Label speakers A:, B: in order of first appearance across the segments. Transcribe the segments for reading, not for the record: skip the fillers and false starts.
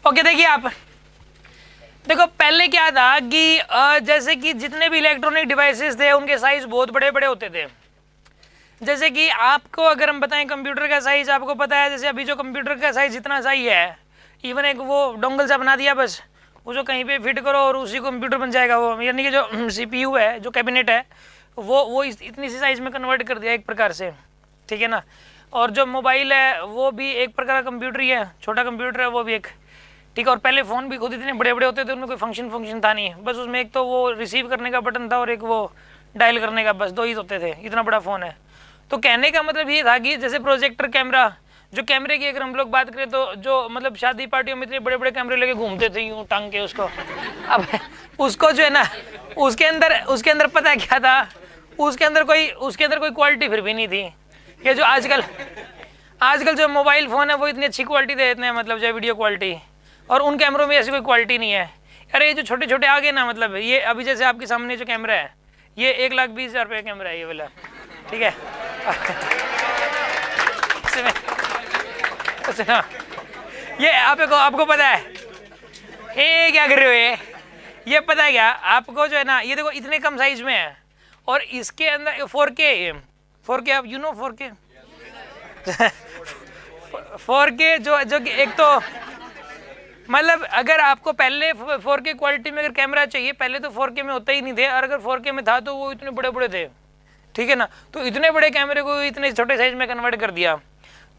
A: Okay देखिए आप, देखो पहले क्या था कि जैसे कि जितने भी इलेक्ट्रॉनिक डिवाइसेस थे उनके साइज बहुत बड़े बड़े होते थे। जैसे कि आपको अगर हम बताएं कंप्यूटर का साइज आपको पता है, जैसे अभी जो कंप्यूटर का साइज जितना सही है, इवन एक वो डोंगल सा बना दिया बस, वो जो कहीं पे फिट करो और उसी कंप्यूटर बन जाएगा वो, यानी कि जो सीपीयू है, जो कैबिनेट है, वो इतनी सी साइज में कन्वर्ट कर दिया एक प्रकार से, ठीक है ना। और जो मोबाइल है वो भी एक प्रकार का कंप्यूटर ही है, छोटा कंप्यूटर है वो भी एक, ठीक है। और पहले फ़ोन भी खुद इतने बड़े बड़े होते थे, उनमें कोई फंक्शन था नहीं, बस उसमें एक तो वो रिसीव करने का बटन था और एक वो डायल करने का, बस दो ही होते थे, इतना बड़ा फ़ोन है। तो कहने का मतलब ये था कि जैसे प्रोजेक्टर कैमरा, जो कैमरे की अगर हम लोग बात करें तो जो मतलब शादी पार्टियों में इतने बड़े बड़े कैमरे लेके घूमते थे यूँ टांग के उसको, अब उसको जो है ना उसके अंदर पता है क्या था, उसके अंदर कोई क्वालिटी फिर भी नहीं थी। ये जो आजकल जो मोबाइल फ़ोन है वो इतनी अच्छी क्वालिटी दे देते हैं, मतलब जो वीडियो क्वालिटी, और उन कैमरों में ऐसी कोई क्वालिटी नहीं है। अरे ये जो छोटे छोटे आ गए ना, मतलब ये अभी जैसे आपके सामने जो कैमरा है ये 1,20,000 रुपये का कैमरा है ये वाला, ठीक है। ये आपको पता है ये क्या कर रहे हो, ये पता है क्या आपको जो है ना, ये देखो इतने कम साइज में है और इसके अंदर 4K आप यू नो 4K 4K जो कि एक तो मतलब अगर आपको पहले 4K क्वालिटी में अगर कैमरा चाहिए, पहले तो 4K में होता ही नहीं थे, और अगर 4K में था तो वो इतने बड़े बड़े थे, ठीक है ना। तो इतने बड़े कैमरे को इतने छोटे साइज में कन्वर्ट कर दिया,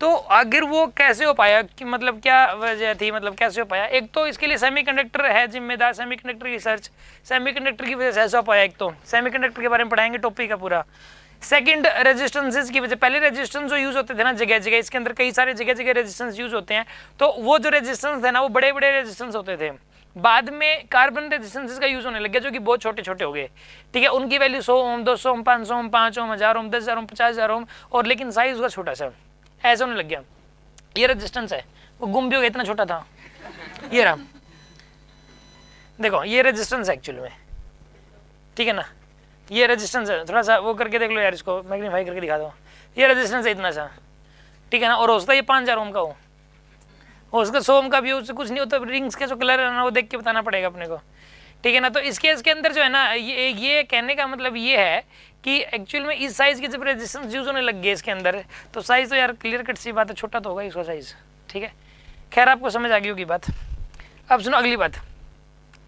A: तो आखिर वो कैसे हो पाया, कि मतलब क्या वजह थी, मतलब कैसे हो पाया। एक तो इसके लिए सेमीकंडक्टर है जिम्मेदार, सेमीकंडक्टर रिसर्च, सेमीकंडक्टर की वजह से ऐसा हो पाया। एक तो सेमीकंडक्टर के बारे में पढ़ाएंगे टॉपिक का पूरा। सेकंड रेजिस्टेंसेस की वजह, पहले रेजिस्टेंस जो यूज होते थे ना जगह जगह, इसके अंदर कई सारे जगह जगह रेजिस्टेंस यूज होते हैं, तो वो जो रेजिस्टेंस थे ना वो बड़े बड़े रेजिस्टेंस होते थे। बाद में कार्बन रेजिस्टेंसेस का यूज होने लग गया जो कि बहुत छोटे छोटे हो गए, ठीक है। उनकी वैल्यू 100 ओम, 200 ओम, 500 ओम, 5 ओम, 1000 ओम, 10,000 ओम, 50,000 ओम, और लेकिन साइज उसका छोटा सा ऐसा होने लग गया। ये रेजिस्टेंस है, वो गुम भी हो गया, इतना छोटा था। ये रहा, देखो ये रेजिस्टेंस है एक्चुअल में, ठीक है ना। ये रेजिस्टेंस है, थोड़ा सा वो करके देख लो यार, इसको मैग्नीफाई करके दिखा दो। ये रेजिस्टेंस है इतना सा, ठीक है ना। और हो सकता है ये 5,000 ओम का हो उसका 100 ओम का भी उससे कुछ नहीं होता। रिंग्स के जो कलर है ना वो देख के बताना पड़ेगा अपने को, ठीक है ना। तो इसके अंदर जो है ना, ये कहने का मतलब ये है कि एक्चुअल में इस साइज़ के जब रेजिस्टेंस यूज होने लग गए इसके अंदर, तो साइज़ तो यार क्लियर कट सी बात है, छोटा तो होगा इसका साइज़, ठीक है। खैर आपको समझ आ गई होगी बात। अब सुनो अगली बात,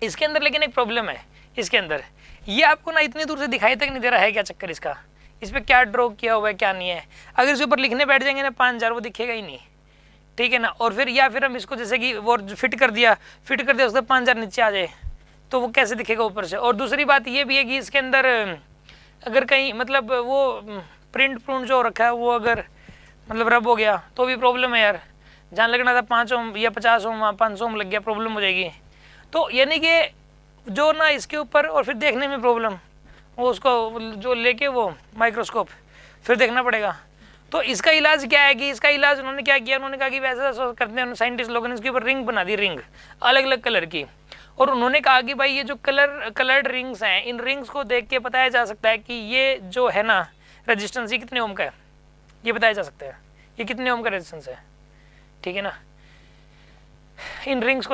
A: इसके अंदर लेकिन एक प्रॉब्लम है। इसके अंदर ये आपको ना इतनी दूर से दिखाई तक नहीं दे रहा है, क्या चक्कर इसका, इस पर क्या ड्रॉ किया हुआ है क्या नहीं है। अगर इसके ऊपर लिखने बैठ जाएंगे ना 5,000, वो दिखेगा ही नहीं, ठीक है ना। और फिर या फिर हम इसको जैसे कि वो फिट कर दिया उसके 5,000 नीचे आ जाए तो वो कैसे दिखेगा ऊपर से। और दूसरी बात ये भी है कि इसके अंदर अगर कहीं मतलब वो प्रिंट जो रखा है वो अगर मतलब रब हो गया तो भी प्रॉब्लम है यार। जहाँ लगना था 5 ओम या 50 ओम, 500 ओम लग गया, प्रॉब्लम हो जाएगी। तो यानी कि जो ना इसके ऊपर, और फिर देखने में प्रॉब्लम, वो उसको जो लेके वो माइक्रोस्कोप फिर देखना पड़ेगा। तो इसका इलाज क्या है कि इसका इलाज उन्होंने क्या किया, उन्होंने कहा कि वैसा करते हैं साइंटिस्ट लोगों ने, इसके ऊपर रिंग बना दी, रिंग अलग अलग कलर की। और उन्होंने कहा कि भाई ये जो कलर्ड रिंग्स हैं, इन रिंग्स को देख के बताया जा सकता है कि ये जो है ना रेजिस्टेंस, ये कितने ओम का है, ये बताया जा सकता है ये कितने ओम का रेजिस्टेंस है, ठीक है ना। इन रिंग्स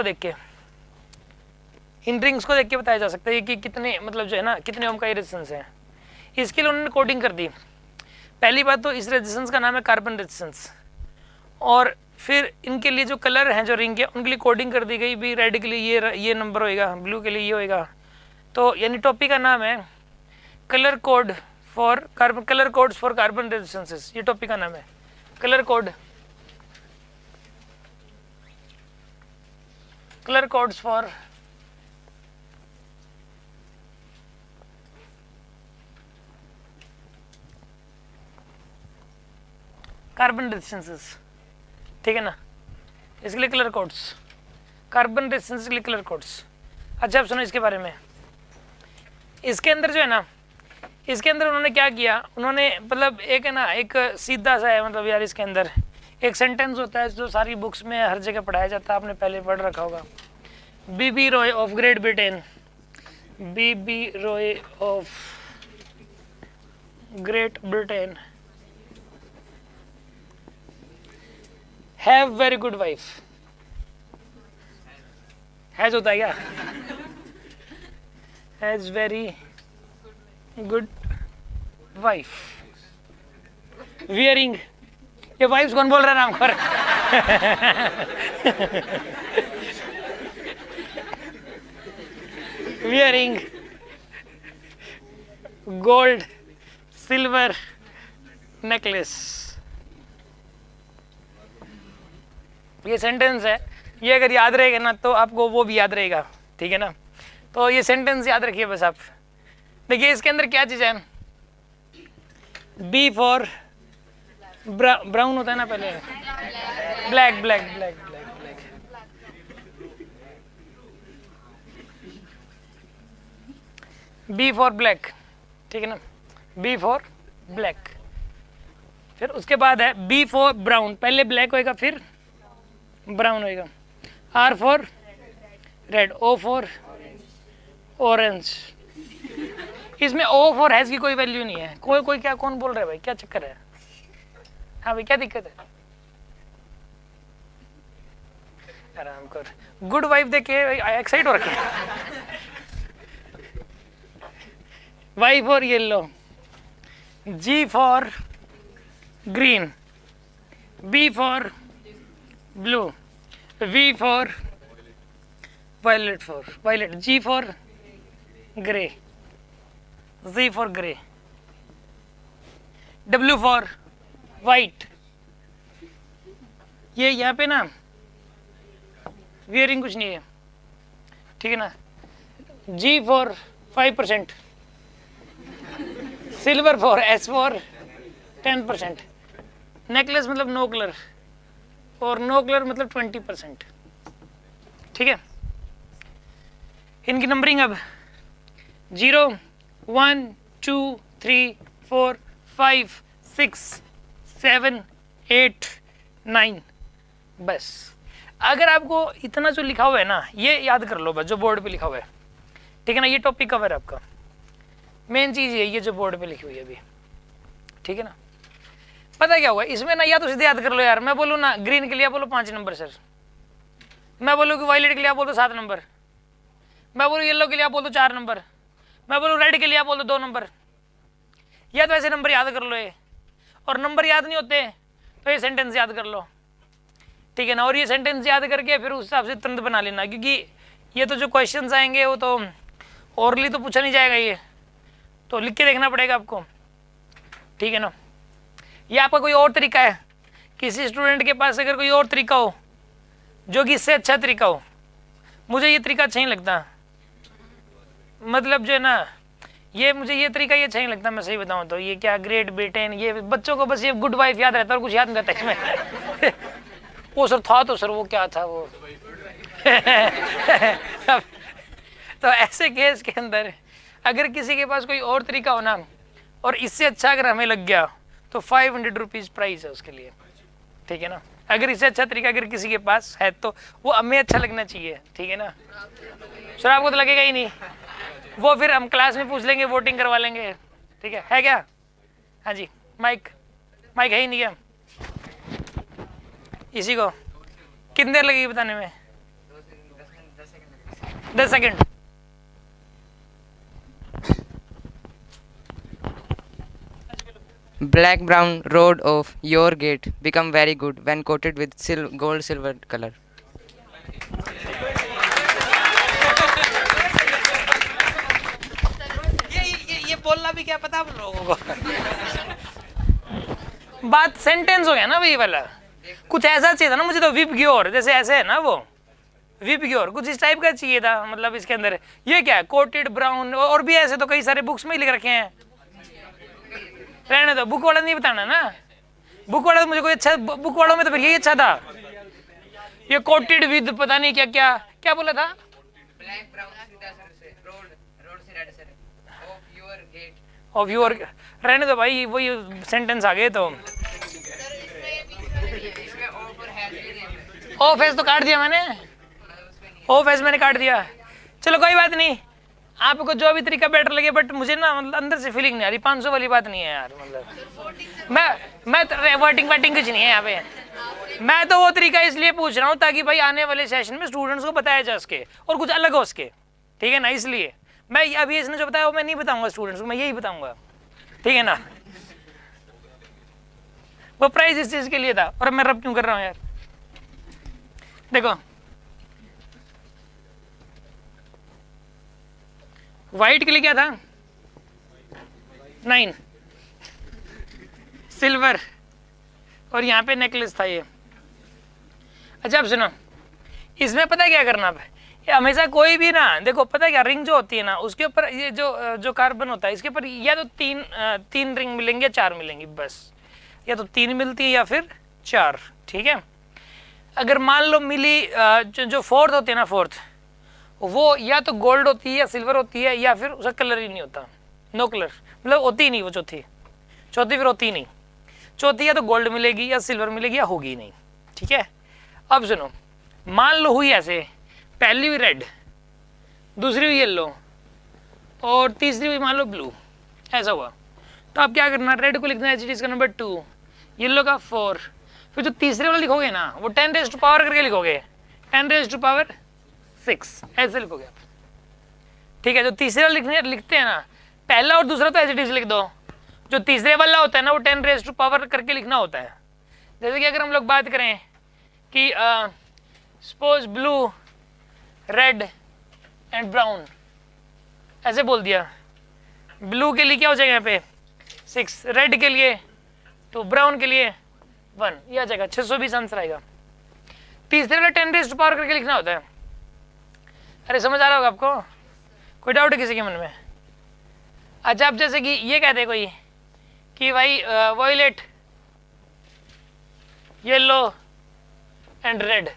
A: को देख के बताया जा सकता है कि कितने मतलब जो है ना कितने ओम का ये रेजिस्टेंस है। इसके लिए उन्होंने कोडिंग कर दी। पहली बात तो इस रेजिस्टेंस का नाम है कार्बन रेजिस्टेंस, और फिर इनके लिए जो कलर हैं जो रिंग के, उनके लिए कोडिंग कर दी गई भी, रेड के लिए ये नंबर होएगा, ब्लू के लिए ये होएगा। तो यानी टॉपिक का नाम है colour codes for carbon resistances, ये टॉपिक का नाम है colour codes for carbon resistances, ठीक है ना। इसके लिए कलर कोड्स, कार्बन रेजिस्टेंस के लिए कलर कोड्स। अच्छा अब सुनो इसके बारे में। इसके अंदर जो है ना, इसके अंदर उन्होंने क्या किया, उन्होंने मतलब एक है ना एक सीधा सा है, मतलब यार इसके अंदर एक सेंटेंस होता है जो सारी बुक्स में हर जगह पढ़ाया जाता है, आपने पहले पढ़ रखा होगा। B B Roy of Great Britain, B B Roy of Great Britain have very good wife, has होता है क्या? Has very good wife. Wearing, ये वाइफ्स कौन बोल रहा है नाम पर? Wearing gold silver necklace. ये सेंटेंस है, ये अगर याद रहेगा ना तो आपको वो भी याद रहेगा, ठीक है ना। तो ये सेंटेंस याद रखिए बस आप। देखिए इसके अंदर क्या चीज़ है, बी फॉर ब्राउन होता है ना पहले, black black black black black, B for black, ठीक है ना, बी फॉर ब्लैक। फिर उसके बाद है बी फॉर ब्राउन, पहले ब्लैक होएगा फिर ब्राउन होएगा। R for red, O for orange. इसमें ओ फॉर हैज की कोई वैल्यू नहीं है। कोई क्या, कौन बोल रहा है भाई, क्या चक्कर है? हाँ भाई क्या दिक्कत है? आराम कर। गुड वाइफ देख के एक्साइट हो रखे। Y for yellow, G for green, B for blue, V for violet, G for grey, G for grey, W for white. ये यहाँ पे ना वियरिंग कुछ नहीं है, ठीक है ना। G for 5%, silver for S for 10%, necklace मतलब नो कलर, और नो कलर मतलब 20%, ठीक है। इनकी नंबरिंग अब 0 1 2 3 4 5 6 7 8 9। बस अगर आपको इतना जो लिखा हुआ है ना ये याद कर लो बस, जो बोर्ड पे लिखा हुआ है, ठीक है ना। ये टॉपिक कवर है आपका, मेन चीज़ ये जो बोर्ड पे लिखी हुई है अभी, ठीक है ना। पता क्या हुआ इसमें ना, या तो सीधे याद कर लो यार। मैं बोलूँ ना ग्रीन के लिए बोलो 5 नंबर सर, मैं बोलूँ कि वायलेट के लिए बोल दो 7 नंबर, मैं बोलूँ येलो के लिए बोल दो 4 नंबर, मैं बोलूँ रेड के लिए बोल दो 2 नंबर। या तो ऐसे नंबर याद कर लो ये, और नंबर याद नहीं होते तो ये सेंटेंस याद कर लो, ठीक है ना। और ये सेंटेंस याद करके फिर उस हिसाब से तुरंत बना लेना, क्योंकि ये तो जो क्वेश्चंस आएंगे वो तो ओरली तो पूछा नहीं जाएगा, ये तो लिख के देखना पड़ेगा आपको, ठीक है ना। ये आपका कोई और तरीका है, किसी स्टूडेंट के पास अगर कोई और तरीका हो जो कि इससे अच्छा तरीका हो, मुझे ये तरीका अच्छा नहीं लगता। मतलब जो है ना ये मुझे ये तरीका ये अच्छा नहीं लगता, मैं सही बताऊं तो। ये क्या ग्रेट ब्रिटेन, ये बच्चों को बस ये गुड वाइफ याद रहता है और कुछ याद नहीं रहता इसमें। वो सर था तो सर वो क्या था वो। तो ऐसे केस के अंदर अगर किसी के पास कोई और तरीका हो ना और इससे अच्छा अगर हमें लग गया तो 500 रुपीज़ प्राइस है उसके लिए, ठीक है ना। अगर इससे अच्छा तरीका अगर किसी के पास है तो वो हमें अच्छा लगना चाहिए, ठीक है ना। सर आपको तो लगेगा ही नहीं, वो फिर हम क्लास में पूछ लेंगे, वोटिंग करवा लेंगे, ठीक है क्या? हाँ जी, माइक है ही नहीं क्या इसी को? कितनी देर लगेगी बताने में? 10 second.
B: Black brown road of your gate become very good when coated with gold silver color.
A: ये बोलना भी क्या पता आप लोगों को। बात सेंटेंस हो गया ना भाई वाला, कुछ ऐसा चाहिए था ना मुझे तो। विप ग्योर जैसे ऐसे है ना, वो विप ग्योर कुछ इस टाइप का चाहिए था। मतलब इसके अंदर ये क्या है, कोटेड ब्राउन, और भी ऐसे तो कई सारे बुक्स में ही लिख रखे हैं। रहने दो, बुक वाला नहीं बताना ना। बुक वाला तो मुझे कोई अच्छा, बुक वालों में तो फिर यही अच्छा था। ये कोटेड विद पता नहीं क्या क्या क्या बोला था।
B: Black brown road से red sir of your gate.
A: Of your, रहने दो भाई, वही सेंटेंस आ गए तो। ऑफ एस तो काट दिया मैंने, ऑफ एस मैंने काट दिया। चलो कोई बात नहीं, आपको जो भी तरीका बेटर लगे, बट मुझे ना मतलब अंदर से फीलिंग नहीं आ रही। 500 वाली बात नहीं है यार। मतलब मैं वर्टिंग कुछ नहीं है यहाँ पे। मैं तो वो तरीका इसलिए पूछ रहा हूँ ताकि भाई आने वाले सेशन में स्टूडेंट्स को बताया जा सके और कुछ अलग हो सके, ठीक है ना। इसलिए मैं अभी इसने जो बताया वो मैं नहीं बताऊंगा स्टूडेंट्स को, मैं यही बताऊंगा, ठीक है ना। वो प्राइस इस चीज के लिए था। और मैं रब क्यों कर रहा हूँ यार, देखो व्हाइट के लिए क्या था 9, सिल्वर और यहाँ पे नेकलेस था ये। अच्छा अब सुनो, इसमें पता है क्या करना है, ये हमेशा कोई भी ना, देखो पता है क्या, रिंग जो होती है ना उसके ऊपर ये जो कार्बन होता है इसके ऊपर या तो तीन रिंग मिलेंगे या 4 मिलेंगी, बस या तो 3 मिलती है या फिर 4, ठीक है। अगर मान लो मिली जो फोर्थ होती है ना, फोर्थ वो या तो गोल्ड होती है या सिल्वर होती है या फिर उसका कलर ही नहीं होता, नो कलर, मतलब होती ही नहीं वो चौथी फिर होती ही नहीं। चौथी या तो गोल्ड मिलेगी या सिल्वर मिलेगी या होगी ही नहीं, ठीक है। अब सुनो, मान लो हुई ऐसे, पहली हुई रेड, दूसरी हुई येलो और तीसरी हुई मान लो ब्लू, ऐसा हुआ। तो आप क्या करना, रेड को लिखना है इसका नंबर 2, येलो का 4, फिर जो तीसरे वाला लिखोगे ना वो 10 रेज़ टू पावर करके लिखोगे, 10 रेज़ टू पावर 6 ऐसे लिखोगे आप, ठीक है। जो तीसरे वाला लिखते हैं ना, पहला और दूसरा तो एज इट इज लिख दो, जो तीसरे वाला होता है ना वो 10 रेज़ टू पावर करके लिखना होता है। जैसे कि अगर हम लोग बात करें कि suppose blue, red and brown, ऐसे बोल दिया, ब्लू के लिए क्या हो जाएगा यहाँ पे 6, रेड के लिए तो ब्राउन के लिए 1, ये आ जाएगा 620 आंसर आएगा। तीसरे वाला 10 रेज़ टू पावर करके लिखना होता है। अरे समझ आ रहा होगा आपको, कोई डाउट है किसी के मन में? अच्छा, अब जैसे कि ये कहते हैं कोई कि भाई वॉयलेट, येलो एंड रेड,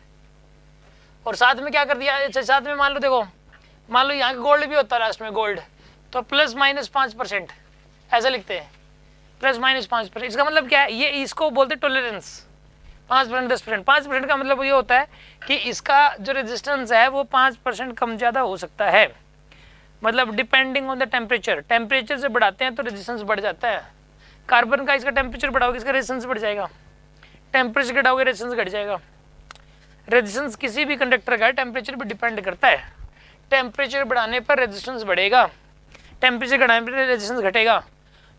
A: और साथ में क्या कर दिया, अच्छा साथ में मान लो, देखो मान लो यहाँ गोल्ड भी होता है लास्ट में, गोल्ड तो ±5% ऐसा लिखते हैं, ±5%। इसका मतलब क्या है, ये इसको बोलते हैं टॉलरेंस, 5%, 10%। 5% का मतलब ये होता है कि इसका जो रेजिस्टेंस है वो 5% कम ज़्यादा हो सकता है, मतलब depending on the temperature. Temperature से बढ़ाते हैं तो रेजिस्टेंस बढ़ जाता है। कार्बन का इसका टेम्परेचर बढ़ाओगे इसका रेजिस्टेंस बढ़ जाएगा, टेम्परेचर घटाओगे रेजिस्टेंस घट जाएगा। रेजिस्टेंस किसी भी कंडक्टर का टेम्परेचर पर डिपेंड करता है, टेम्परेचर बढ़ाने पर रेजिस्टेंस बढ़ेगा, टेम्परेचर घटाने पर रेजिस्टेंस घटेगा।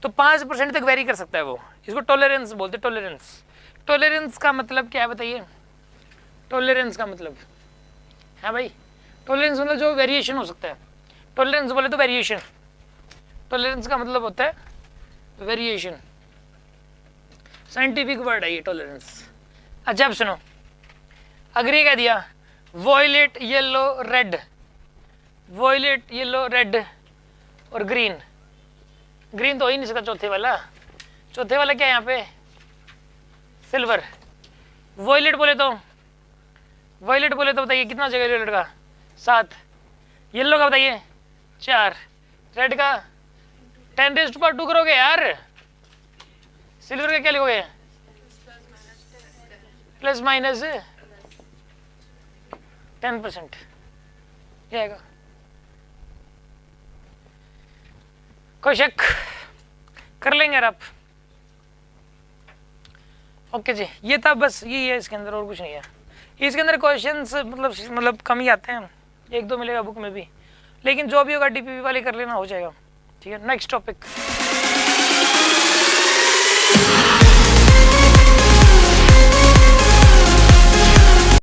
A: तो 5% तक वेरी कर सकता है वो, इसको टॉलरेंस बोलते हैं, टॉलरेंस। टॉलरेंस का मतलब क्या है बताइए, टॉलरेंस का मतलब है भाई, टॉलरेंस मतलब जो वेरिएशन हो सकता है, टॉलरेंस बोले तो वेरिएशन, टॉलरेंस का मतलब होता है वेरिएशन, साइंटिफिक वर्ड है ये टॉलरेंस। अच्छा अब सुनो, अगर ये कह दिया violet, yellow, red, violet, yellow, red और ग्रीन, ग्रीन तो हो ही नहीं सकता चौथे वाला, चौथे वाला क्या है यहाँ पे सिल्वर। वॉयलेट बोले तो बताइए कितना हो जाएगा वॉयलेट का 7, येलो का बताइए 4, रेड का 10 रेज़ टू पावर 2 करोगे यार, सिल्वर का क्या लिखोगे ±10% ये आएगा। कोई शक कर लेंगे यार आप? ओके जी, ये था बस, यही है इसके अंदर और कुछ नहीं है। इसके अंदर क्वेश्चंस मतलब कम ही आते हैं, 1-2 मिलेगा बुक में भी, लेकिन जो भी होगा डीपीपी वाले कर लेना, हो जाएगा, ठीक है। Next topic.